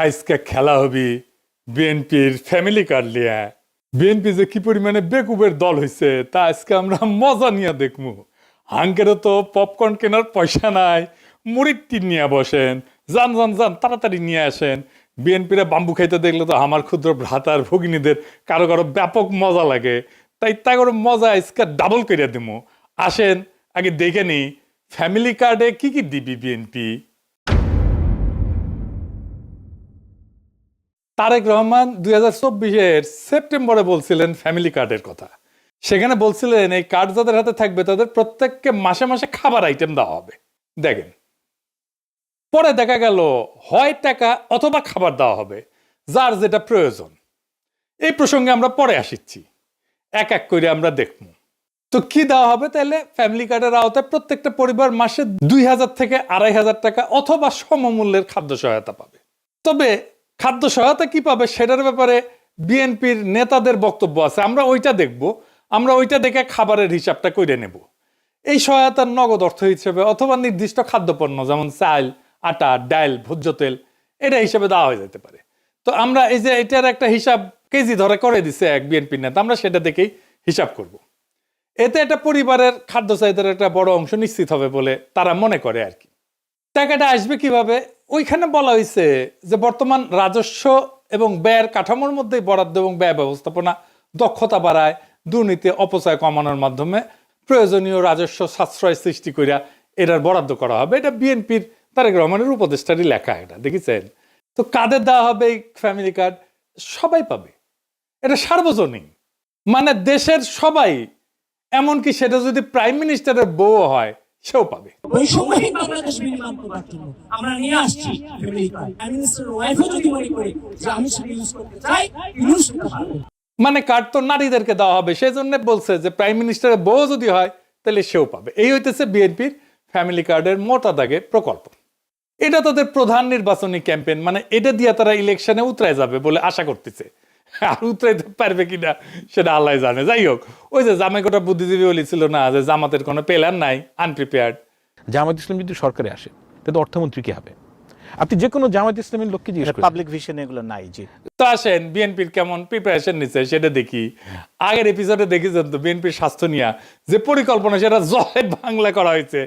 আজকে খেলা হবি বিএনপির ফ্যামিলি কার্ড লিয়া। বিএনপি যে কি পরিমাণে বেকুবের দল হয়েছে তা আজকে আমরা মজা নিয়ে দেখবো। হাঙ্কেরও তো পপকর্ন কেনার পয়সা নাই, মুড়ির টিন নিয়ে বসেন। যান যান যান তাড়াতাড়ি নিয়ে আসেন। বিএনপিরা বাম্বু খাইতে দেখলে তো আমার ক্ষুদ্র ভ্রাতার ভগিনীদের কারো কারো ব্যাপক মজা লাগে। তাই করে মজা আজকে ডাবল করে দিব। আসেন আগে দেখে নি ফ্যামিলি কার্ডে কি কি দিবি বিএনপি। তারেক রহমান 2024-এর সেপ্টেম্বরে বলছিলেন ফ্যামিলি কার্ডের কথা। সেখানে বলছিলেন এই কার্ড যাদের হাতে থাকবে তাদের প্রত্যেককে মাসে মাসে খাবার আইটেম দেওয়া হবে। দেখেন, পরে দেখা গেল হয় টাকা অথবা খাবার দেওয়া হবে, যার যেটা প্রয়োজন। এই প্রসঙ্গে আমরা পরে আসিচ্ছি, এক এক করে আমরা দেখব। তো কি দেওয়া হবে? তাহলে ফ্যামিলি কার্ডের আওতায় প্রত্যেকটা পরিবার মাসে 2000 থেকে 2500 টাকা অথবা সমমূল্যের খাদ্য সহায়তা পাবে। তবে খাদ্য সহায়তা কি পাবে সেটার ব্যাপারে বিএনপির নেতাদের বক্তব্য আছে, আমরা ওইটা দেখব। আমরা ওইটা দেখে খাবারের হিসাবটা করে নেব। এই সহায়তার নগদ অর্থ হিসেবে অথবা নির্দিষ্ট খাদ্যপণ্য যেমন চাল, আটা, ডাল, ভোজ্য তেল, এটা হিসেবে দেওয়া হয়ে যেতে পারে। তো আমরা এই যে এটার একটা হিসাব কেজি ধরে করে দিছে এক বিএনপির নেতা, আমরা সেটা দেখেই হিসাব করব। এতে একটা পরিবারের খাদ্য চাহিদার একটা বড় অংশ নিশ্চিত হবে বলে তারা মনে করে আর কি। টাকাটা আসবে কিভাবে? ওইখানে বলা হয়েছে যে বর্তমান রাজস্ব এবং ব্যয়ের কাঠামোর মধ্যে বরাদ্দ এবং ব্যয় ব্যবস্থাপনা দক্ষতা বাড়ায়, দুর্নীতি অপচয় কমানোর মাধ্যমে প্রয়োজনীয় রাজস্ব সাশ্রয় সৃষ্টি করিয়া এটার বরাদ্দ করা হবে। এটা বিএনপির তারেক রহমানের উপদেষ্টারই লেখা, এটা দেখেছেন। তো কাদের দেওয়া হবে এই ফ্যামিলি কার্ড? সবাই পাবে, এটা সার্বজনীন, মানে দেশের সবাই। এমনকি সেটা যদি প্রাইম মিনিস্টারের বউ হয় সেও পাবে। বৈষম্যহীন বাংলাদেশ বিনির্মাণ করার জন্য আমরা নিয়ে আসছি ফ্যামিলি কার্ড। প্রাইম মিনিস্টার ওয়াইফও যদি মনে করে যে আমি সেটা ইউজ করতে চাই, ইউজ করতে পারবে। মানে কার্ড তো নারীদেরকে দেওয়া হবে, সেই জন্য বলছে যে প্রাইম মিনিস্টারের বউ যদি হয় তাহলে সেও পাবে। এই হইতেছে বিএনপির ফ্যামিলি কার্ডের মোটা দাগে প্রকল্প। এটা তাদের প্রধান নির্বাচনী ক্যাম্পেইন, মানে এটা দিয়ে তারা ইলেকশনে উতরায় যাবে বলে আশা করতেছে। আর উতরাইতে পারবে কিনা সেটা আল্লাহ জানে। যাই হোক, ওই যে জামাইকোটা বুদ্ধিজীবী বলেছিল না যে জামাতের কোনো প্ল্যান নাই, আনপ্রিপেয়ার্ড। জামায়াত ইসলাম যদি সরকারে আসে তাহলে অর্থমন্ত্রী কি হবে? আপনি যে কোনো জামায়াত ইসলামের লোককে জিজ্ঞেস করেন, পাবলিক ভিশন এগুলো নাই। জি, তো আসেন বিএনপির কেমন প্রিপারেশন নিচ্ছে সেটা দেখি। আগের এপিসোডে দেখেছেন তো বিএনপির স্বাস্থ্য নিয়ে যে পরিকল্পনা, সেটা জয় বাংলা করা হয়েছে।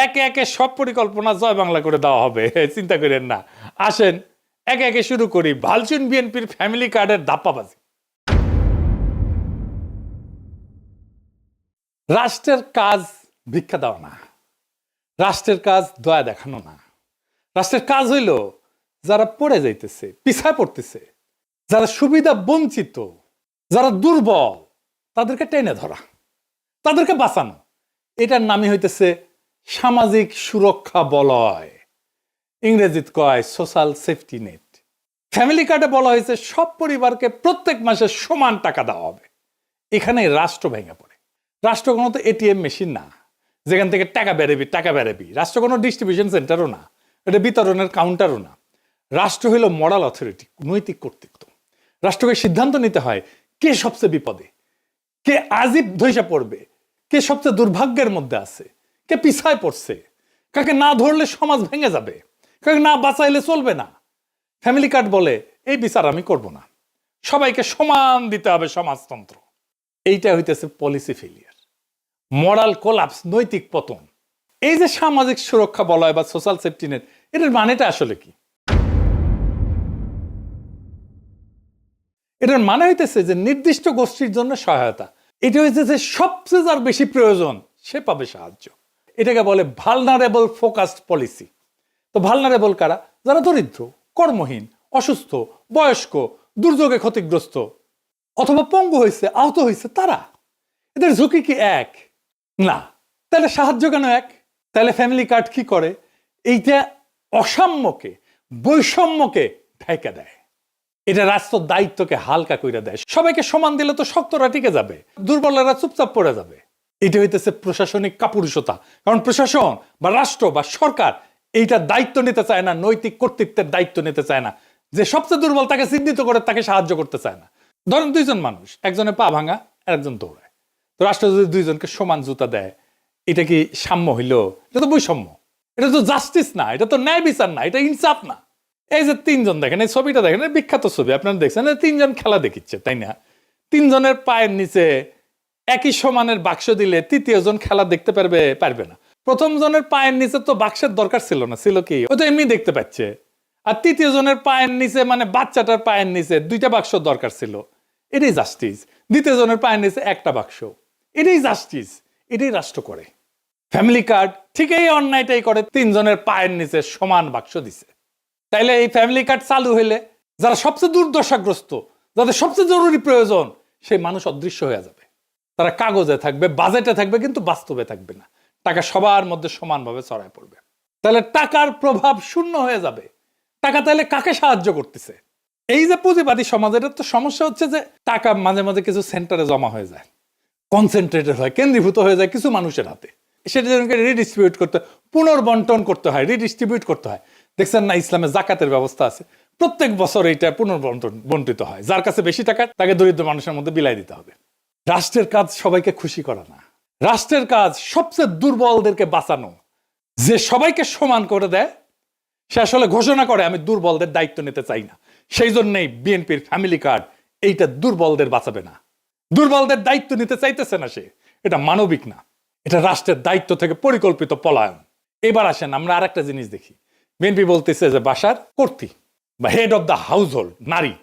একে একে সব পরিকল্পনা জয় বাংলা করে দেওয়া হবে, চিন্তা করেন না। আসেন একে একে শুরু করি ভালচুন বিএনপির ফ্যামিলি কার্ডের ধাপ্পাবাজি। রাষ্ট্রের কাজ ভিক্ষা দেওয়া না, রাষ্ট্রের কাজ দয়া দেখানো না। রাষ্ট্রের কাজ হইল যারা পড়ে যাইতেছে, পিছায় পড়তেছে, যারা সুবিধা বঞ্চিত, যারা দুর্বল, তাদেরকে টেনে ধরা, তাদেরকে বাঁচানো। এটার নামই হইতেছে সামাজিক সুরক্ষা বলয়, ইংরেজিত কয় সোশ্যাল সেফটি নেট। ফ্যামিলি কার্ডে বলা হয়েছে সব পরিবারকে প্রত্যেক মাসে সমান টাকা দেওয়া হবে। এখানে রাষ্ট্র ভেঙে পড়ে। রাষ্ট্র কোনো তো এটিএম মেশিন না যেখান থেকে টাকা বেরাবি। রাষ্ট্র কোনো ডিস্ট্রিবিউশন সেন্টারও না, এটা বিতরণের কাউন্টারও না। রাষ্ট্র হইল মরাল অথরিটি, নৈতিক কর্তৃত্ব। রাষ্ট্রকে সিদ্ধান্ত নিতে হয় কে সবচেয়ে বিপদে, কে আজীব ধৈসা পড়বে, কে সবচেয়ে দুর্ভাগ্যের মধ্যে আছে, কে পিছায় পড়ছে, কাকে না ধরলে সমাজ ভেঙে যাবে, কাকে না বাঁচাইলে চলবে না। ফ্যামিলি কার্ড বলে এই বিচার আমি করব না, সবাইকে সমান দিতে হবে সমাজতন্ত্র। এইটা হইতেছে পলিসি ফেলিয়ার, মরাল কোলাপস, নৈতিক পতন। এই যে সামাজিক সুরক্ষা বলয় বা সোশ্যাল সেফটি নেট, এটার মানেটা আসলে কি? এটার মানে হইতেছে যে নির্দিষ্ট গোষ্ঠীর জন্য সহায়তা। এটা হইতেছে যে সবচেয়ে যার বেশি প্রয়োজন সে পাবে সাহায্য। এটাকে বলে ভালনারেবল ফোকাসড পলিসি। তো ভালনারেবল কারা? যারা দরিদ্র, কর্মহীন, অসুস্থ, বয়স্ক, দুর্যোগে ক্ষতিগ্রস্ত অথবা পঙ্গু হয়েছে, আহত হয়েছে, তারা। এদের ঝুঁকি কি এক? না। তাহলে সাহায্য কেন এক? তাহলে ফ্যামিলি কার্ড কি করে? এইটা অসাম্যকে, বৈষম্যকে ঢাইকা দেয়। এটা রাষ্ট্র দায়িত্বকে হালকা কইরা দেয়। সবাইকে সমান দিলে তো শক্তরা টিকে যাবে, দুর্বলেরা চুপচাপ পড়ে যাবে। এটা হইতেছে প্রশাসনিক কাপুরুষতা। কারণ প্রশাসন বা রাষ্ট্র বা সরকার এইটা দায়িত্ব নিতে চায় না, নৈতিক কর্তৃত্বের দায়িত্ব নিতে চায় না। যে সবচেয়ে দুর্বল তাকে চিহ্নিত করে তাকে সাহায্য করতে চায় না। ধরেন দুইজন মানুষ, একজনের পা ভাঙা আর একজন দৌড়ায়। তো রাষ্ট্র যদি দুইজনকে সমান জুতা দেয়, এটা কি সাম্য হইল? এটা তো বৈষম্য, এটা তো জাস্টিস না, এটা তো ন্যায় বিচার না, এটা ইনসাফ না। এই যে তিনজন দেখেন, এই ছবিটা দেখেন, বিখ্যাত ছবি আপনারা দেখছেন, তিনজন খেলা দেখিচ্ছে, তাই না? তিনজনের পায়ের নিচে একই সমানের বাক্স দিলে তৃতীয় জন খেলা দেখতে পারবে না। প্রথম জনের পায়ের নিচে তো বাক্সের দরকার ছিল না, ছিল কি, ও তো এমনি দেখতে পাচ্ছে। আর তৃতীয় জনের পায়ের নিচে মানে বাচ্চাটার পায়ের নিচে 2টা বাক্স দরকার ছিল, এটাই জাস্টিস। দ্বিতীয় জনের পায়ের নিচে একটা বাক্স, এটাই জাস্টিস, এটাই রাষ্ট্র করে। ফ্যামিলি কার্ড ঠিক এই অন্যায়টাই করে, তিনজনের পায়ের নিচে সমান বাক্স দিছে। তাইলে এই ফ্যামিলি কার্ড চালু হইলে যারা সবচেয়ে দুর্দশাগ্রস্ত, যাদের সবচেয়ে জরুরি প্রয়োজন, সেই মানুষ অদৃশ্য হয়ে যাবে। তারা কাগজে থাকবে, বাজেটে থাকবে, কিন্তু বাস্তবে থাকবে না। টাকা সবার মধ্যে সমানভাবে ছড়ায় পড়বে। তাহলে টাকার প্রভাব শূন্য হয়ে যাবে। টাকা তাহলে কাকে সাহায্য করতেছে? এই যে পুঁজিবাদী সমাজ, এটার তো সমস্যা হচ্ছে যে টাকা মাঝে মাঝে কিছু সেন্টারে জমা হয়ে যায়, কনসেন্ট্রেটেড হয়, কেন্দ্রীভূত হয়ে যায় কিছু মানুষের হাতে। সেটা যেন রিডিস্ট্রিবিউট করতে, পুনর্বন্টন করতে হয়, রিডিস্ট্রিবিউট করতে হয়। দেখছেন না, ইসলামে জাকাতের ব্যবস্থা আছে, প্রত্যেক বছর এইটা বন্টিত হয়। যার কাছে বেশি টাকা, তাকে দরিদ্র মানুষের মধ্যে বিলাই দিতে হবে। রাষ্ট্রের কাজ সবাইকে খুশি করা না, রাষ্ট্রের কাজ সবচেয়ে দুর্বলদেরকে বাঁচানো। যে সবাইকে সমান করে দেয়, সে আসলে ঘোষণা করে আমি দুর্বলদের দায়িত্ব নিতে চাই না। সেই জন্যই বিএনপির ফ্যামিলি কার্ড এইটা দুর্বলদের বাঁচাবে না, দুর্বলদের দায়িত্ব নিতে চাইতেছে না সে। এটা মানবিক না, এটা রাষ্ট্রের দায়িত্ব থেকে পরিকল্পিত পলায়ন। এবার আসেন আমরা আর একটা জিনিস দেখি। বিএনপি বলতেছে যে বাসার কর্ত্রী বা head of the house hold নারী,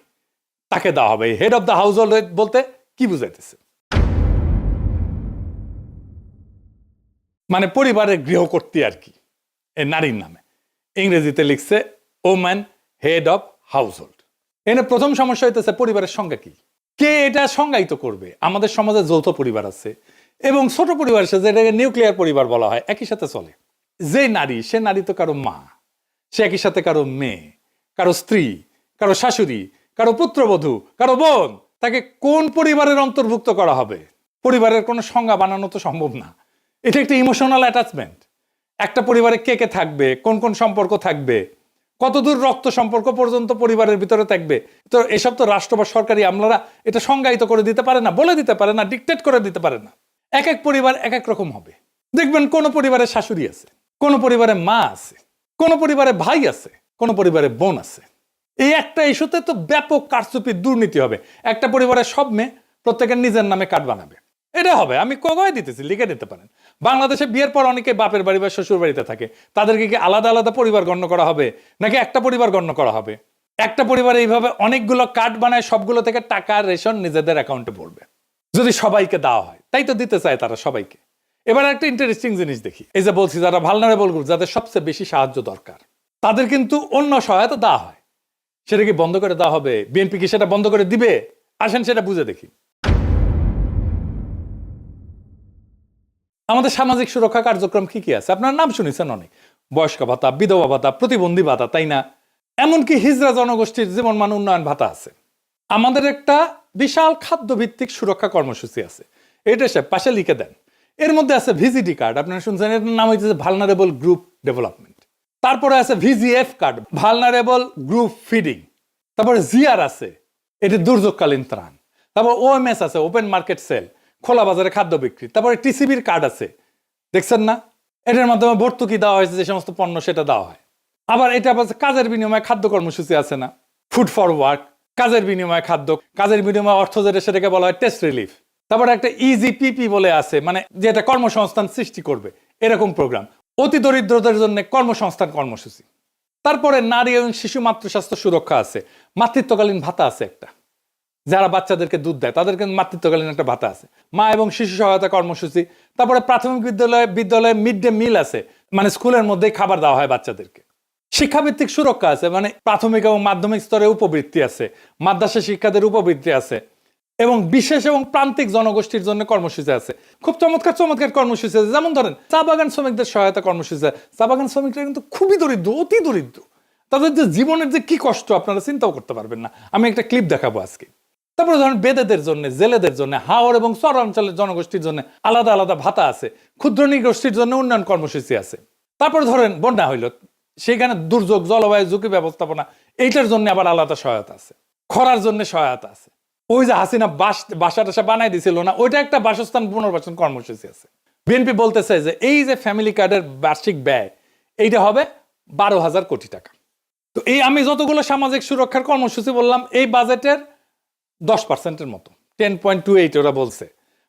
তাকে দেওয়া হবে। Head of the house hold বলতে কি বুঝাইতেছে? মানে পরিবারের গৃহকর্ত্রী আর কি, এই নারীর নামে। ইংরেজিতে লিখছে woman head of house hold. এনে প্রথম সমস্যা হইতেছে পরিবারের সংজ্ঞা কি, কে এটা সংজ্ঞায়িত করবে? আমাদের সমাজে যৌথ পরিবার আছে এবং ছোট পরিবার আছে, যেটাকে নিউক্লিয়ার পরিবার বলা হয়, একই সাথে চলে। যে নারী, সে নারী তো কারো মা, সে একই সাথে কারো মেয়ে, কারো স্ত্রী, কারো শাশুড়ি, কারো পুত্রবধূ, কারো বোন। তাকে কোন পরিবারের অন্তর্ভুক্ত করা হবে? পরিবারের কোনো সংজ্ঞা বানানো তো সম্ভব না। এটা একটা ইমোশনাল অ্যাটাচমেন্ট। একটা পরিবারে কে কে থাকবে, কোন কোন সম্পর্ক থাকবে, কতদূর রক্ত সম্পর্ক পর্যন্ত পরিবারের ভিতরে থাকবে, তো এসব তো রাষ্ট্র বা সরকারি আমলারা এটা সংজ্ঞায়িত করে দিতে পারে না, বলে দিতে পারে না, ডিকটেট করে দিতে পারে না। এক এক পরিবার এক এক রকম হবে। দেখবেন কোন পরিবারে শাশুড়ি আছে, কোন পরিবারে মা আছে, কোন পরিবারে ভাই আছে, কোন পরিবারে বোন আছে। এই একটা ইস্যুতে তো ব্যাপক কারচুপি, দুর্নীতি হবে। একটা পরিবারের সব মেয়ে প্রত্যেকের নিজের নামে কার্ড বানাবে, এটা হবে। আমি কয়ে দিতেছি, লিখে দিতে পারেন। বাংলাদেশে বিয়ের পর অনেকে বাপের বাড়ি বা শ্বশুর বাড়িতে থাকে, তাদেরকে কি আলাদা আলাদা পরিবার গণ্য করা হবে, নাকি একটা পরিবার গণ্য করা হবে? একটা পরিবারে এইভাবে অনেকগুলো কার্ড বানায়, সবগুলো থেকে টাকা রেশন নিজেদের অ্যাকাউন্টে পড়বে। যদি সবাইকে দেওয়া হয়, তাই তো দিতে চায় তারা সবাইকে। এবার একটা ইন্টারেস্টিং জিনিস দেখি। এই যে বলছি, যারা ভালনারেবল গ্রুপ, যাদের সবচেয়ে বেশি সাহায্য দরকার, তাদের কিন্তু অন্য সহায়তা দেওয়া হয়। সেটা কি বন্ধ করে দেওয়া হবে? বিএনপি কি সেটা বন্ধ করে দিবে? আসেন সেটা বুঝে দেখি। আমাদের সামাজিক সুরক্ষা কার্যক্রম কি কি আছে? আপনার নাম শুনেছেন অনেক, বয়স্ক ভাতা, বিধবা ভাতা, প্রতিবন্ধী ভাতা, তাই না? এমনকি হিজড়া জনগোষ্ঠীর জীবন মান উন্নয়ন ভাতা আছে। আমাদের একটা বিশাল খাদ্যভিত্তিক সুরক্ষা কর্মসূচি আছে, এটা সে পাশে লিখে দেন। এর মধ্যে আছে ভিজিডি কার্ড, আপনারা শুনছেন, এর নাম হচ্ছে ভালনারেবল গ্রুপ ডেভেলপমেন্ট। তারপরে আছে VGF card, vulnerable group feeding. তারপরে জিআর আছে, এটি দুর্যোগকালীন ত্রাণ। তারপর ওএমএস আছে, ওপেন মার্কেট সেল, খোলা বাজারে খাদ্য বিক্রি। তারপরে টিসিবির কার্ড আছে, দেখছেন না? এটার মাধ্যমে ভর্তুকি দেওয়া হয়েছে, যে সমস্ত পণ্য সেটা দেওয়া হয়। আবার এটা কাজের বিনিময়ে খাদ্য কর্মসূচি আছে না, ফুড ফর ওয়ার্ক, কাজের বিনিময়ে খাদ্য, কাজের বিনিময়ে অর্থ, যেটা সেটাকে বলা হয় টেস্ট রিলিফ। তারপরে একটা ইজিপিপি বলে আছে, মানে যেটা কর্মসংস্থান সৃষ্টি করবে, এরকম প্রোগ্রাম। অতি দরিদ্রদের জন্য কর্মসংস্থান কর্মসূচি। তারপরে নারী এবং শিশু মাতৃস্বাস্থ্য সুরক্ষা আছে, মাতৃত্বকালীন ভাতা আছে একটা, যারা বাচ্চাদেরকে দুধ দেয় তাদেরকে মাতৃত্বকালীন একটা ভাতা আছে, মা এবং শিশু সহায়তা কর্মসূচি। তারপরে প্রাথমিক বিদ্যালয়ে মিড ডে মিল আছে, মানে স্কুলের মধ্যেই খাবার দেওয়া হয় বাচ্চাদেরকে। শিক্ষাভিত্তিক সুরক্ষা আছে, মানে প্রাথমিক এবং মাধ্যমিক স্তরে উপবৃত্তি আছে, মাদ্রাসা শিক্ষাদের উপবৃত্তি আছে, এবং বিশেষ এবং প্রান্তিক জনগোষ্ঠীর জন্য কর্মসূচি আছে। খুব চমৎকার চমৎকার কর্মসূচি আছে। যেমন ধরেন চা বাগান শ্রমিকদের সহায়তা কর্মসূচি আছে। চা বাগান শ্রমিকরা কিন্তু খুবই দরিদ্র, অতি দরিদ্র। তাদের যে জীবনের যে কি কষ্ট আপনারা চিন্তাও করতে পারবেন না। আমি একটা ক্লিপ দেখাবো আজকে। তারপরে ধরেন বেদেদের জন্য, জেলেদের জন্য, হাওর এবং চরাঞ্চলের জনগোষ্ঠীর জন্য আলাদা আলাদা ভাতা আছে। ক্ষুদ্র নৃগোষ্ঠীর জন্য উন্নয়ন কর্মসূচি আছে। তারপরে ধরেন বন্যা হইল, সেখানে দুর্যোগ, জলবায়ু ঝুঁকি ব্যবস্থাপনা, এইটার জন্য আবার আলাদা সহায়তা আছে। খরার জন্য সহায়তা আছে। ওই যে হাসিনা বাসা টাসা বানাই দিছিল না, ওইটা একটা বাসস্থান পুনর্বাসন কর্মসূচি আছে। বিএনপি বলতেছে যে এই যে ফ্যামিলি কার্ডের বার্ষিক ব্যয়, এইটা হবে 12,000 কোটি টাকা। তো এই আমি যতগুলো সামাজিক সুরক্ষার কর্মসূচি বললাম এই বাজেটের 10%-এর মতো, 10.28 ওরা বলছে।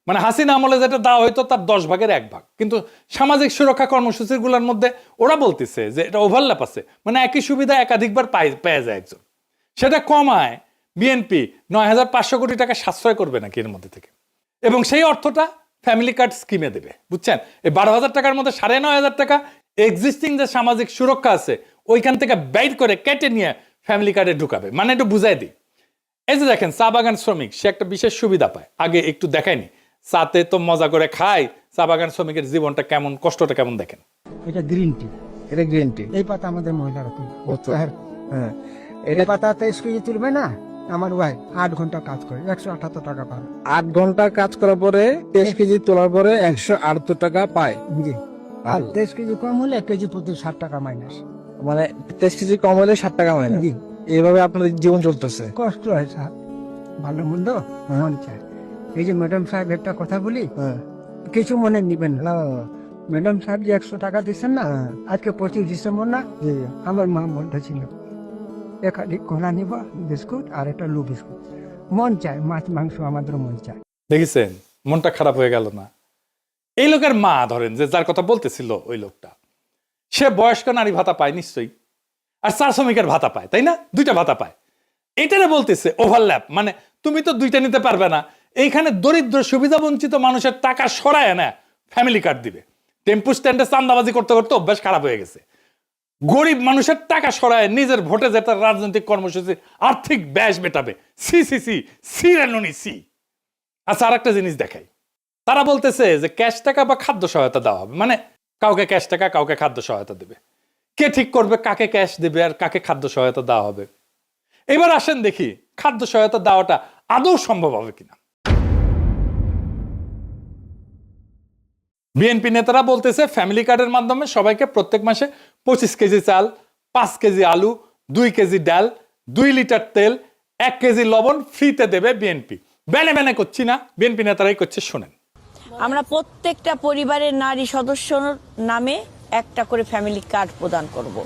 মানে হাসিনা আমলে যেটা দেওয়া হয়তো তার 10 ভাগের 1 ভাগ। কিন্তু সামাজিক সুরক্ষা কর্মসূচিগুলোর মধ্যে ওরা বলতেছে যে এটা ওভারল্যাপ আছে, মানে একই সুবিধা একাধিকবার পেয়ে যায় একজন। সেটা কমায় বিএনপি 9,500 কোটি টাকা সাশ্রয় করবে নাকি এর মধ্যে থেকে, এবং সেই অর্থটা ফ্যামিলি কার্ড স্কিমে দেবে। বুঝছেন, এই 12,000 টাকার মধ্যে 9,500 টাকা এক্সিস্টিং যে সামাজিক সুরক্ষা আছে ওইখান থেকে বাইর করে কেটে নিয়ে ফ্যামিলি কার্ডে ঢুকাবে। মানে একটু বুঝাই দিই, এই যে দেখেন চা বাগান শ্রমিক সে একটা বিশেষ সুবিধা পায়, আগে একটু দেখায়নি, চাতে তো মজা করে খায়, চা বাগান শ্রমিকের জীবনটা কেমন, কষ্টটা কেমন দেখেন। এটা গ্রিন টি, এটা গ্রিন টি। এই পাতা আমাদের মহিলারা তুলবে। হ্যাঁ, এই পাতা 23 কেজি তুলবে না, আমার ওয়াই 8 ঘন্টা কাজ করে 178 টাকা পাবে। 8 ঘন্টা কাজ করার পরে 23 কেজি তোলার পরে 178 টাকা পায়। জি, আর 23 কেজি কম হলে 1 কেজি প্রতি 60 টাকা মাইনাস। মানে 23 কেজি কম হলে 60 টাকা হয় না। জি, এইভাবে আপনাদের জীবন চলতেছে। কষ্ট হয় স্যার, ভালো মন্দ মন চায়। এই যে ম্যাডাম সাহেব একটা কথা বলি, কিছু মনে নিবেন না। ম্যাডাম সাহেব যে 100 টাকা দিচ্ছেন না, আজকে 25 ডিসেম্বর না, আমার মা বলতেছিল একাধিক কলা নিব, বিস্কুট আর একটা লু বিস্কুট। মন চায়, মাছ মাংস আমাদের মন চায়। দেখেছেন মনটা খারাপ হয়ে গেল না? এই লোকের মা ধরেন যে যার কথা বলতেছিল ওই লোকটা, সে বয়স্ক নারী ভাতা পায় নিশ্চয়ই, আর চা শ্রমিকের ভাতা পায়, তাই না? 2টা ভাতা পায়। এটারে বলতেছে ওভারল্যাপ, মানে তুমি তো 2টা নিতে পারবে না, এইখানে দরিদ্র সুবিধা বঞ্চিত মানুষের টাকা সরায় না ফ্যামিলি কার্ড দিবে। টেম্পু স্ট্যান্ডে চান্দাবাজি করতে করতে অভ্যাস খারাপ হয়ে গেছে, গরিব মানুষের টাকা সরায় নিজের ভোটে যেটা রাজনৈতিক কর্মসূচি আর্থিক ব্যয় মেটাবে। সি সি সি সি রানুনি সি। আচ্ছা, আর একটা জিনিস দেখাই, তারা বলতেছে যে ক্যাশ টাকা বা খাদ্য সহায়তা দেওয়া হবে, মানে কাউকে ক্যাশ টাকা কাউকে খাদ্য সহায়তা দেবে। কে ঠিক করবে কাকে ক্যাশ দেবে আর কাকে খাদ্য সহায়তা দেওয়া হবে? এবার আসেন দেখি খাদ্য সহায়তা দেওয়াটা আদৌ সম্ভব হবে কিনা। বিএনপি নেতারা বলতেছে ফ্যামিলি কার্ডের মাধ্যমে সবাইকে প্রত্যেক মাসে 25 কেজি চাল, 5 কেজি আলু, 2 কেজি ডাল, 2 লিটার তেল, 1 কেজি লবণ ফ্রিতে দেবে বিএনপি। বেনে বেনে করছি না, বিএনপি নেতারাই করছে, শোনেন। আমরা প্রত্যেকটা পরিবারের নারী সদস্যর নামে একটা করে ফ্যামিলি কার্ড প্রদান করব।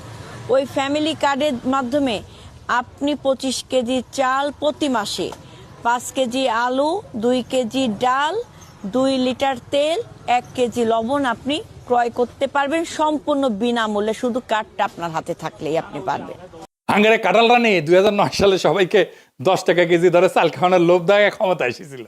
ওই ফ্যামিলি কার্ডের মাধ্যমে আপনি 25 কেজি চাল প্রতি মাসে, 5 কেজি আলু, 2 কেজি ডাল, 2 লিটার তেল, 1 কেজি লবণ আপনি ক্রয় করতে পারবেন সম্পূর্ণ বিনামূল্যে, শুধু কার্ডটা আপনার হাতে থাকলেই আপনি পারবেন। হাঙ্গারে কাঁঠাল রানী 2009 সালে সবাইকে 10 টাকা কেজি ধরে চাল খাওয়ানোর লোভ দেখায় ক্ষমতায় এসেছিল।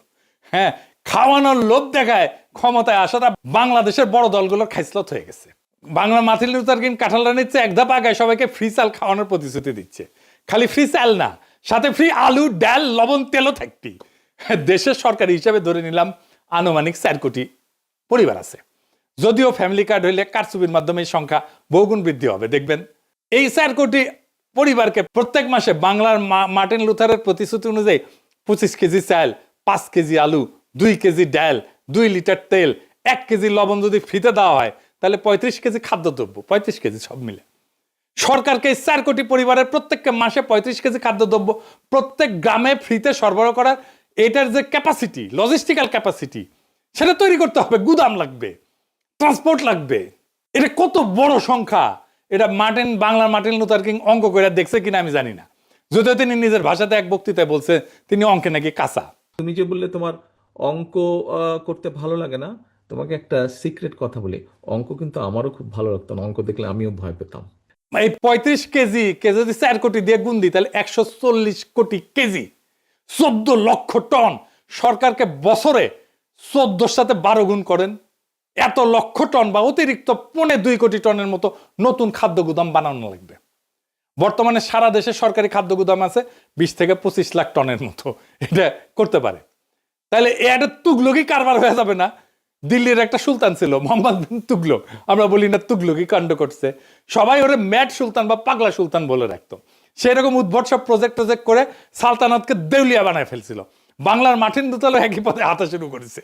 হ্যাঁ, খাওয়ানোর লোভ দেখায় ক্ষমতায় আসাটা বাংলাদেশের বড় দলগুলোর খাইসলত হয়ে গেছে। বাংলা মার্টিন লুথার কিং কাঁঠাল রানীর চেয়ে 1 ধাপ আগায় সবাইকে ফ্রি চাল খাওয়ানোর প্রতিশ্রুতি দিচ্ছে। খালি ফ্রি চাল না, সাথে ফ্রি আলু, ডাল, লবণ, তেলও থাকতি। দেশের সরকারি হিসাবে ধরে নিলাম আনুমানিক 4 কোটি পরিবার আছে। যদিও ফ্যামিলি কার্ড হইলে কারচুপির মাধ্যমে এই সংখ্যা বহুগুণ বৃদ্ধি হবে। দেখবেন এই 4 কোটি পরিবারকে প্রত্যেক মাসে বাংলার মার্টিন লুথারের প্রতিশ্রুতি অনুযায়ী 25 কেজি চাল, 5 কেজি আলু, 2 কেজি ডাল, 2 লিটার তেল, 1 কেজি লবণ যদি ফ্রিতে দেওয়া হয় তাহলে 35 কেজি খাদ্যদ্রব্য, 35 কেজি সব মিলে সরকারকে 4 কোটি পরিবারের প্রত্যেককে মাসে 35 কেজি খাদ্যদ্রব্য প্রত্যেক গ্রামে ফ্রিতে সরবরাহ করার এটার যে ক্যাপাসিটি, লজিস্টিক্যাল ক্যাপাসিটি, সেটা তৈরি করতে হবে। গুদাম লাগবে, ট্রান্সপোর্ট লাগবে। এটা কত বড় সংখ্যা, এটা বাংলার মার্টিন লুথার কিং অঙ্ক করে দেখছে কিনা আমি জানি না, যদিও তিনি নিজের ভাষাতে এক বক্তৃতায় বলছে তিনি অঙ্কে নাকি কাঁচা। তুমি যে বললে তোমার অঙ্ক করতে ভালো লাগে না, তোমাকে একটা সিক্রেট কথা বলি, অঙ্ক কিন্তু আমারও খুব ভালো লাগতো না, অঙ্ক দেখলে আমিও ভয় পেতাম। এই 35 কেজি যদি 4 কোটি দিয়ে গুণ দিই তাহলে 140 কোটি কেজি, 14 লক্ষ টন। সরকারকে বছরে 14 সাথে 12 গুণ করেন, এত লক্ষ টন বা অতিরিক্ত 2.25 কোটি টনের মতো নতুন খাদ্য গুদাম বানানো লাগবে। বর্তমানে সারা দেশে সরকারি খাদ্য গুদাম আছে 20 থেকে 25 লাখ টনের মতো, এটা করতে পারে। তাহলে এটা তুগলকি কারবার হয়ে যাবে না? দিল্লির একটা সুলতান ছিল মোহাম্মদ বিন তুগলক, আমরা বলি না তুগলকি কাণ্ড করছে, সবাই ওরে ম্যাড সুলতান বা পাগলা সুলতান বলে রাখতো। সেরকম উদ্ভট সব প্রজেক্ট করে সালতানাতকে দেউলিয়া বানায় ফেলছিল। বাংলার মার্টিন লুথারও একই পথে হাঁটা শুরু করেছে।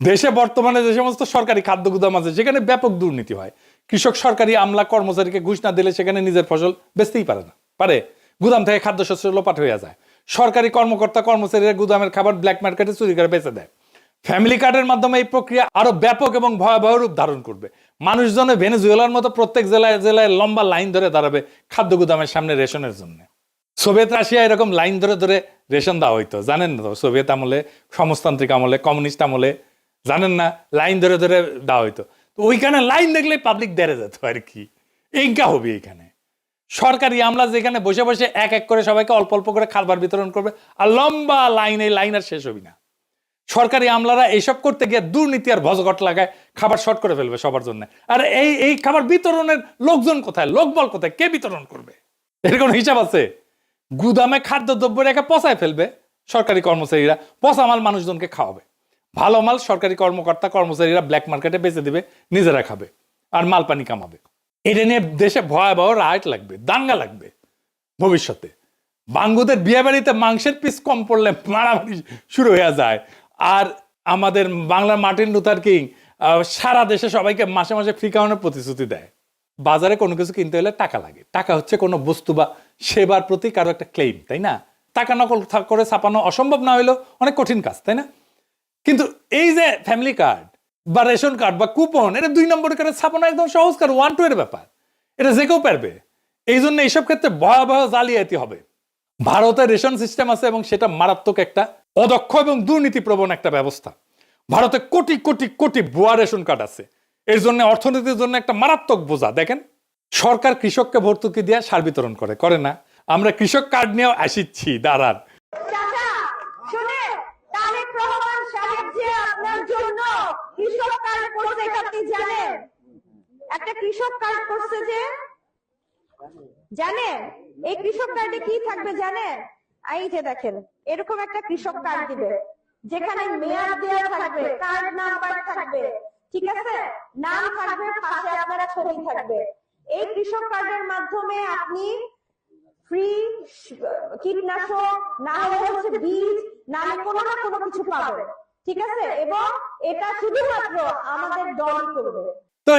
দেশে বর্তমানে যে সমস্ত সরকারি খাদ্য গুদাম আছে সেখানে ব্যাপক দুর্নীতি হয়। কৃষক সরকারি আমলা কর্মচারীকে ঘুষ না দিলে সেখানে নিজের ফসল বেচতেই পারে না, পারে গুদাম থেকে খাদ্যশস্য লোপাট হয়ে যায়। সরকারি কর্মকর্তা কর্মচারীরা গুদামের খাবার ব্ল্যাক মার্কেটে চুরি করে বেচে দেয়। ফ্যামিলি কার্ডের মাধ্যমে এই প্রক্রিয়া আরো ব্যাপক এবং ভয়াবহ রূপ ধারণ করবে। মানুষজনে ভেনেজুয়েলার মতো প্রত্যেক জেলায় জেলায় লম্বা লাইন ধরে দাঁড়াবে খাদ্য গুদামের সামনে রেশনের জন্য। সোভিয়েত রাশিয়া এরকম লাইন ধরে ধরে রেশন দেওয়া হইতো, জানেন না তো? সোভিয়েত আমলে, সমাজতান্ত্রিক আমলে, কমিউনিস্ট আমলে, জানেন না, লাইন ধরে ধরে দেওয়া হইতো। তো ওইখানে লাইন দেখলে পাবলিক দেড়ে যেত আর কি। এইটা হবে এইখানে সরকারি আমলা যেখানে বসে বসে এক এক করে সবাইকে অল্প অল্প করে খাবার বিতরণ করবে, আর লম্বা লাইন, এই লাইন আর শেষ হবি না। সরকারি আমলারা এইসব করতে গিয়ে দুর্নীতি আর ভজঘট লাগায় খাবার শর্ট করে ফেলবে সবার জন্য। আর এই খাবার বিতরণের লোকজন কোথায়, লোকবল কোথায়, কে বিতরণ করবে? এর কোনো হিসাব আছে? গুদামে খাদ্যদ্রব্য রেখে পচায় ফেলবে সরকারি কর্মচারীরা, পচা মাল মানুষজনকে খাওয়াবে, ভালো মাল সরকারি কর্মকর্তা কর্মচারীরা ব্ল্যাক মার্কেটে বেচে দিবে, নিজেরা খাবে আর মাল পানি কামাবে। এটা নিয়ে দেশে ভয়াবহ রাইট লাগবে, দাঙ্গা লাগবে ভবিষ্যতে। বাঙ্গুদের বিয়ে বাড়িতে মাংসের পিস কম পড়লে মারামারি শুরু হয়ে যায়। আর আমাদের বাংলার মার্টিন লুথার কিং সারা দেশে সবাইকে মাসে মাসে ফ্রি খাওয়ানোর প্রতিশ্রুতি দেয়। বাজারে কোনো কিছু কিনতে হলে টাকা লাগে। টাকা হচ্ছে কোনো বস্তু বা সেবার প্রতি কারো একটা ক্লেম, তাই না? টাকা নকল করে ছাপানো অসম্ভব না হইলেও অনেক কঠিন কাজ, তাই না? কিন্তু এই যে ফ্যামিলি কার্ড বা রেশন কার্ড বা কুপন, এটা 2 নম্বর করে ছাপানো একদম সহজ কাজ, 1-2 এর ব্যাপার। এটা যে কেউ পারবে। এই জন্য এইসব ক্ষেত্রে ভয়াবহ জালিয়াতি হবে। ভারতের রেশন সিস্টেম আছে এবং সেটা মারাত্মক একটা অদক্ষ এবং দুর্নীতিপ্রবণ একটা ব্যবস্থা। ভারতে কোটি কোটি কোটি ভুয়া রেশন কার্ড আছে। এর জন্য অর্থনীতির জন্য একটা মারাত্মক বোঝা। দেখেন, সরকার কৃষককে ভর্তুকি দিয়ে সার বিতরণ করে না? আমরা কৃষক কার্ড নিয়েও আসিচ্ছি, দাঁড়ান। চাচা শুনে, তারেক রহমান সাহেব যে আপনার জন্য কৃষক কার্ড করছে এটা আপনি জানেন? একটা কৃষক কার্ড করছে যে, জানেন এই কৃষক কার্ডে কি থাকবে জানেন? এই যে দেখেন, এরকম একটা কৃষক কার্ড দিবে যেখানে মেয়াদ দেওয়া থাকবে, কার্ড নাম্বার থাকবে, ঠিক আছে, নাম থাকবে, পাশে আপনার ছবি থাকবে। এই কৃষক কার্ডের মাধ্যমে আপনি ফ্রি কীটনাশক, না হলে হচ্ছে বীজ, না হলে কোনো না কোনো কিছু পাবেন, ঠিক আছে? এবং এটা শুধুমাত্র আমাদের দল করবে। তো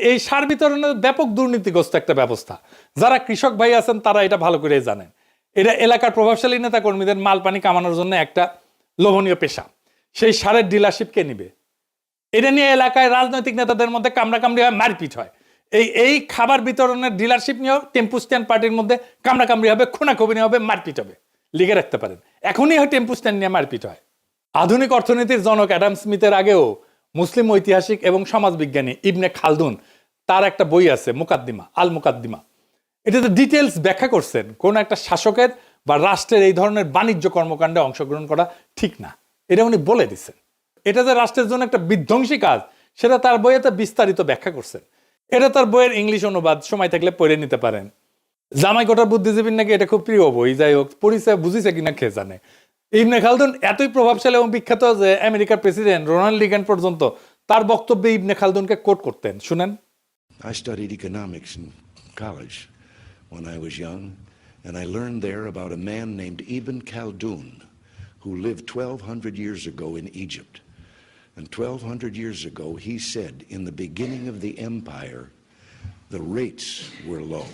এই সার বিতরণের ব্যাপক দুর্নীতিগ্রস্ত একটা ব্যবস্থা। যারা কৃষক ভাই আছেন তারা এটা ভালো করে জানেন। এটা এলাকার প্রভাবশালী নেতা কর্মীদের মাল পানি কামানোর জন্য একটা লোভনীয় পেশা। সেই সারের ডিলারশিপ কে নিবে? এটা নিয়ে এলাকায় রাজনৈতিক নেতাদের মধ্যে কামড়াকামড়ি হয়, মারপিট হয়। এই খাবার বিতরণের ডিলারশিপ নিয়েও টেম্পু স্ট্যান্ড পার্টির মধ্যে কামড়াকামড়ি হবে, খুনাখুবি হবে, মারপিট হবে। লিখে রাখতে পারেন, এখনই হয় টেম্পু স্ট্যান্ড নিয়ে মারপিট হয়। আধুনিক অর্থনীতির জনক অ্যাডাম স্মিথের আগেও মুসলিম ঐতিহাসিক এবং সমাজবিজ্ঞানী ইবনে খালদুন, তার একটা বই আছে মুকাদ্দিমা, আল মুকাদ্দিমা। এটাতে ডিটেলস ব্যাখ্যা করছেন কোন একটা শাসকের বা রাষ্ট্রের এই ধরনের বাণিজ্য কর্মকাণ্ডে অংশগ্রহণ করা ঠিক না। এটা উনি বলে দিচ্ছেন। এটা যে রাষ্ট্রের জন্য একটা বিধ্বংসী কাজ, সেটা তার বইয়েতে বিস্তারিত ব্যাখ্যা করছেন। এটা তার বইয়ের ইংলিশ অনুবাদ, সময় থাকলে পড়ে নিতে পারেন। জামাই কোটার বুদ্ধিজীবীর নাকি এটা খুব প্রিয় বই। যাই হোক, পড়িছে বুঝিছে কিনা খেয়ে জানে। ইবনে খালদুন এতই প্রভাবশালী এবং বিখ্যাত যে আমেরিকার প্রেসিডেন্ট রোনাল্ড রিগান পর্যন্ত তার বক্তব্যে ইবনে খালদুনকে কোট করতেন। শুনেন। I studied economics in college when I was young, and I learned there about a man named Ibn Khaldun who lived 1200 years ago in Egypt. And 1200 years ago he said, in the beginning of the empire, the rates were low,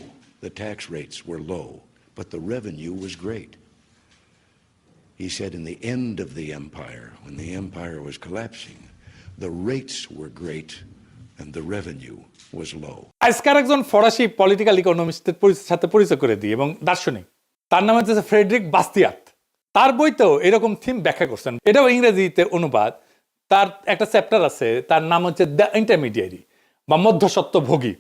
the tax rates were low, but the revenue was great. He said in the end of the empire, when the empire was collapsing, the rates were great and the revenue was low. আজকার একজন ফরাসি political ইকোনমিস্টের সাথে পরিচয় করে দিই এবং দার্শনিক, তার নাম হচ্ছে ফ্রেডরিক বাস্তিয়াত। তার বইতেও এরকম থিম ব্যাখ্যা করছেন, এটাও ইংরেজিতে অনুবাদ। তার একটা চ্যাপ্টার আছে, তার নাম হচ্ছে দ্য ইন্টারমিডিয়ারি বা মধ্যস্বত্বভোগী।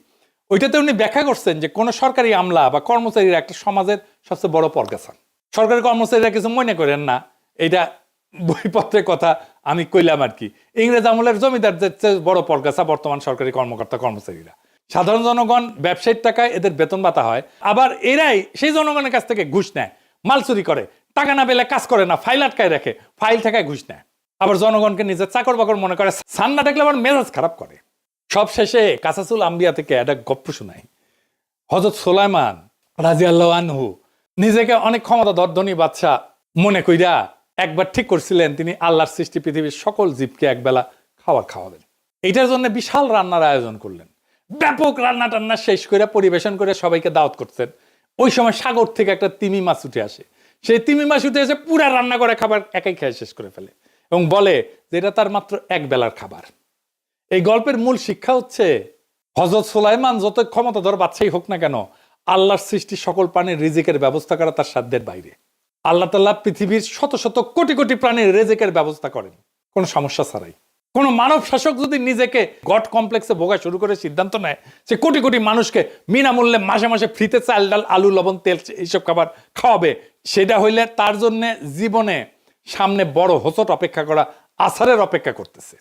ওইটাতে উনি ব্যাখ্যা করছেন যে কোনো সরকারি আমলা বা কর্মচারীরা একটা সমাজের সবচেয়ে বড় পরগাছা। সরকারি কর্মচারীরা কিছু মনে করেন না, এইটা বইপত্রের কথা আমি কইলাম আর কি। ইংরেজ আমলের জমিদারদের চেয়ে বড় পরগাছা বর্তমান সরকারি কর্মকর্তা কর্মচারীরা। সাধারণ জনগণ ব্যবসায়ীর টাকায় এদের বেতন ভাতা হয়, আবার এরাই সেই জনগণের কাছ থেকে ঘুষ নেয়, মাল চুরি করে, টাকা না পেলে কাজ করে না, ফাইল আটকায় রাখে, ফাইল টাকায় ঘুষ নেয়, আবার জনগণকে নিজের চাকর বাকর মনে করে, সান না দেখলে আবার মেজাজ খারাপ করে। সব শেষে কাসাসুল আম্বিয়া থেকে একটা গপ্প শোনাই। হযরত সুলাইমান রাদিয়াল্লাহু আনহু নিজেকে অনেক ক্ষমতাধর ধনী বাদশা মনে কইরা একবার ঠিক করছিলেন তিনি আল্লাহর সৃষ্টি পৃথিবীর সকল জীবকে একবেলা খাবার খাওয়াবেন। এইটার জন্য বিশাল রান্নার আয়োজন করলেন। ব্যাপক রান্না টান্না শেষ করে পরিবেশন করে সবাইকে দাওয়াত করছেন। ওই সময় সাগর থেকে একটা তিমি মাছ উঠে আসে। সেই তিমি মাছ উঠে এসে পুরা রান্না করে খাবার একাই খেয়ে শেষ করে ফেলে। এবং বলে যে এটা তার মাত্র এক বেলার খাবার। এই গল্পের মূল শিক্ষা হচ্ছে হযরত সুলাইমান যত ক্ষমতাধর বাদশাহী হোক না কেন, আল্লাহর সৃষ্টি সকল প্রাণীর রিজিকের ব্যবস্থা করা তার সাধ্যের বাইরে। আল্লাহ তাআলা পৃথিবীর শত শত কোটি কোটি প্রাণীর রিজিকের ব্যবস্থা করেন কোনো সমস্যা ছাড়াই। কোন মানব শাসক যদি নিজেকে গড কমপ্লেক্সে ভোগা শুরু করে সিদ্ধান্ত নেয় সে কোটি কোটি মানুষকে বিনামূল্যে মাসে মাসে ফ্রিতে চাল ডাল আলু লবণ তেল এইসব খাবার খাওয়াবে, সেটা হইলে তার জন্য জীবনে সামনে বড় হোঁচট অপেক্ষা করা, আছাড়ের অপেক্ষা করতেছে।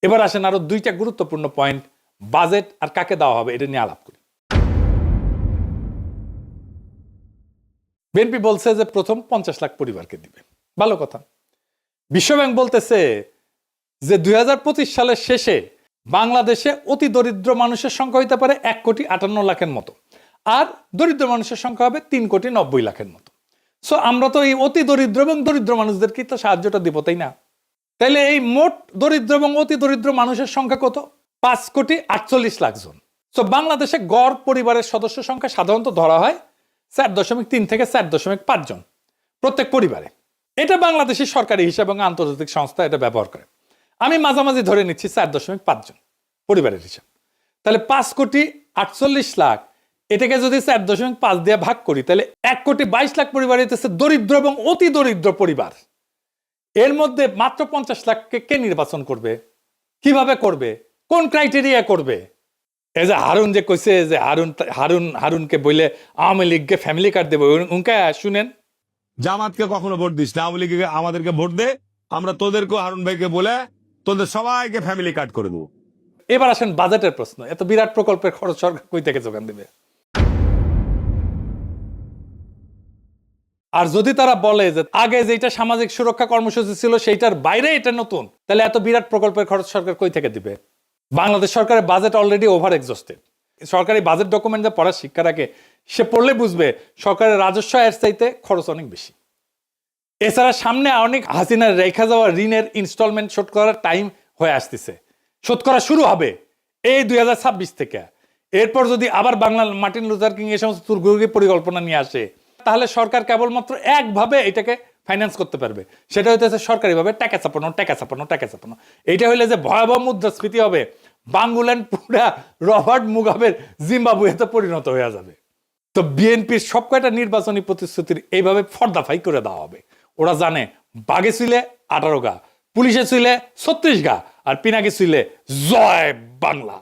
এবার আসেন আরো দুইটা গুরুত্বপূর্ণ পয়েন্ট, বাজেট আর কাকে দেওয়া হবে এটা নিয়ে আলাপ করি। বিএনপি বলছে যে প্রথম 50 লাখ পরিবারকে দিবে, ভালো কথা। বিশ্বব্যাংক বলতেছে যে 2025 সালের শেষে বাংলাদেশে অতি দরিদ্র মানুষের সংখ্যা হইতে পারে 1,58,00,000-এর মতো, আর দরিদ্র মানুষের সংখ্যা হবে 3,90,00,000-এর মতো। সো আমরা তো এই অতি দরিদ্র এবং দরিদ্র মানুষদেরকে তো সাহায্যটা দিব, তাই না? তাইলে এই মোট দরিদ্র এবং অতি দরিদ্র মানুষের সংখ্যা কত? 5,48,00,000 জন। সো বাংলাদেশে গড় পরিবারের সদস্য সংখ্যা সাধারণত ধরা হয় 4.3 থেকে 4.5 জন প্রত্যেক পরিবারে। এটা বাংলাদেশের সরকারি হিসাব এবং আন্তর্জাতিক সংস্থা এটা ব্যবহার করে। আমি মাঝামাঝি ধরে নিচ্ছি 4.5 জন পরিবারের হিসাব। তাহলে 5,48,00,000 এটাকে যদি 4.5 দিয়ে ভাগ করি তাহলে 1,22,00,000 পরিবার হইতেছে দরিদ্র এবং অতি দরিদ্র পরিবার। এর মধ্যে মাত্র 50 লাখকে কে নির্বাচন করবে? কিভাবে করবে? কোন ক্রাইটেরিয়া করবে? এই যে হারুন যে কইছে যে হারুনকে বলে আওয়ামী লীগকে ফ্যামিলি কার্ড দেবো, উনকা শুনেন। জামাতকে কখনো ভোট দিস না, আওয়ামী লীগকে আমাদেরকে ভোট দে, আমরা তোদেরকে হারুন ভাইকে বলে তোদের সবাইকে ফ্যামিলি কার্ড করে দেবো। এবার আসেন বাজেটের প্রশ্ন। এত বিরাট প্রকল্পের খরচ সরকার কই থেকে যোগান দেবে? আর যদি তারা বলে যে আগে যেটা সামাজিক সুরক্ষা কর্মসূচি ছিল সেইটার বাইরে এটা নতুন, তাহলে এত বিরাট প্রকল্পের খরচ সরকার কই থেকে দিবে? বাংলাদেশ সরকারের বাজেট অলরেডি ওভার এক্সস্টেড। সরকারি বাজেট ডকুমেন্ট যা পড়ার শিক্ষা রাখে সে পড়লে বুঝবে সরকারের রাজস্ব এর চাইতে খরচ অনেক বেশি। এছাড়া সামনে অনেক হাসিনার রেখা যাওয়া ঋণের ইনস্টলমেন্ট শোধ করার টাইম হয়ে আসতেছে, শোধ করা শুরু হবে এই 2026 থেকে। এরপর যদি আবার বাংলা মার্টিন লুথার কিং এই সমস্ত দুর্গোগী পরিকল্পনা নিয়ে আসে তাহলে সরকার কেবলমাত্র একভাবে এটাকে ফাইন্যান্স করতে পারবে, সেটা হইতেছে সরকারিভাবে টাকা চাপানো। এইটা হইলে যে ভয়াবহ মুদ্রাস্ফীতি হবে, বাংলাদেশ পুরা রবার্ট মুগাবের জিম্বাবুয়েতে পরিণত হয়ে যাবে। তো বিএনপির সব কয়টা নির্বাচনী প্রতিশ্রুতির এইভাবে ফর্দাফাই করে দেওয়া হবে। ওরা জানে বাগে ছিলে 18 গা, পুলিশে ছিলে 36 গা, আর পিনাকি ছিলে জয় বাংলা।